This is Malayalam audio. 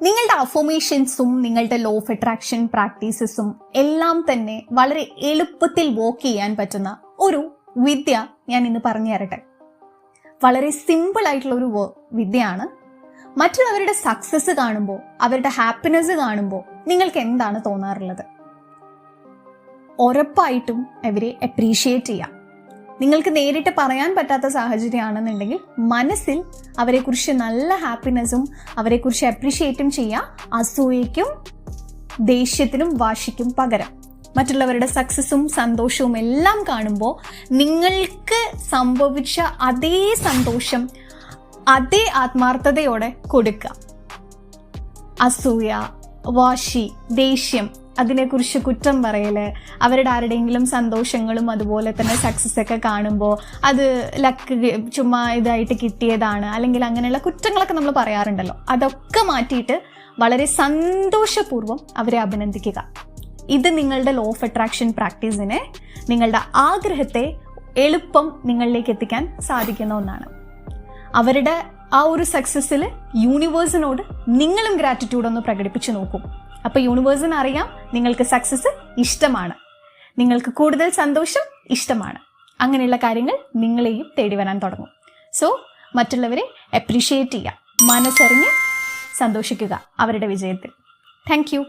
നിങ്ങളുടെ അഫർമേഷൻസും നിങ്ങളുടെ ലോ ഓഫ് അട്രാക്ഷൻ പ്രാക്ടീസസും എല്ലാം തന്നെ വളരെ എളുപ്പത്തിൽ വർക്ക് ചെയ്യാൻ പറ്റുന്ന ഒരു വിദ്യ ഞാൻ ഇന്ന് പറഞ്ഞു തരട്ടെ. വളരെ സിമ്പിൾ ആയിട്ടുള്ള ഒരു വിദ്യയാണ്. മറ്റുള്ളവരുടെ സക്സസ് കാണുമ്പോൾ, അവരുടെ ഹാപ്പിനെസ് കാണുമ്പോൾ നിങ്ങൾക്ക് എന്താണ് തോന്നാറുള്ളത്? ഉറപ്പായിട്ടും അവരെ അപ്രീഷിയേറ്റ് ചെയ്യാം. നിങ്ങൾക്ക് നേരിട്ട് പറയാൻ പറ്റാത്ത സാഹചര്യമാണെന്നുണ്ടെങ്കിൽ മനസ്സിൽ അവരെക്കുറിച്ച് നല്ല ഹാപ്പിനെസ്സും അവരെക്കുറിച്ച് അപ്രീഷിയേറ്റും ചെയ്യുക. അസൂയയ്ക്കും ദേഷ്യത്തിനും വാശിക്കും പകരം മറ്റുള്ളവരുടെ സക്സസും സന്തോഷവും എല്ലാം കാണുമ്പോൾ നിങ്ങൾക്ക് സംഭവിച്ച അതേ സന്തോഷം അതേ ആത്മാർത്ഥതയോടെ കൊടുക്കുക. അസൂയ, വാശി, ദേഷ്യം, അതിനെക്കുറിച്ച് കുറ്റം പറയല്, അവരുടെ ആരുടെയെങ്കിലും സന്തോഷങ്ങളും അതുപോലെ തന്നെ സക്സസ് ഒക്കെ കാണുമ്പോൾ അത് ലക്ക് ചുമ്മാ ഇതായിട്ട് കിട്ടിയതാണ് അല്ലെങ്കിൽ അങ്ങനെയുള്ള കുറ്റങ്ങളൊക്കെ നമ്മൾ പറയാറുണ്ടല്ലോ, അതൊക്കെ മാറ്റിയിട്ട് വളരെ സന്തോഷപൂർവ്വം അവരെ അഭിനന്ദിക്കുക. ഇത് നിങ്ങളുടെ ലോ ഓഫ് അട്രാക്ഷൻ പ്രാക്ടീസിനെ, നിങ്ങളുടെ ആഗ്രഹത്തെ എളുപ്പം നിങ്ങളിലേക്ക് എത്തിക്കാൻ സാധിക്കുന്ന ഒന്നാണ്. അവരുടെ ആ ഒരു സക്സസ്സിൽ യൂണിവേഴ്സിനോട് നിങ്ങളും ഗ്രാറ്റിറ്റ്യൂഡ് ഒന്ന് പ്രകടിപ്പിച്ചു നോക്കും. അപ്പോൾ യൂണിവേഴ്സിന് അറിയാം നിങ്ങൾക്ക് സക്സസ് ഇഷ്ടമാണ്, നിങ്ങൾക്ക് കൂടുതൽ സന്തോഷം ഇഷ്ടമാണ്. അങ്ങനെയുള്ള കാര്യങ്ങൾ നിങ്ങളെയും തേടി വരാൻ തുടങ്ങും. സോ മറ്റുള്ളവരെ അപ്രീഷിയേറ്റ് ചെയ്യുക, മനസ്സറിഞ്ഞ് സന്തോഷിക്കുക അവരുടെ വിജയത്തിൽ. Thank you.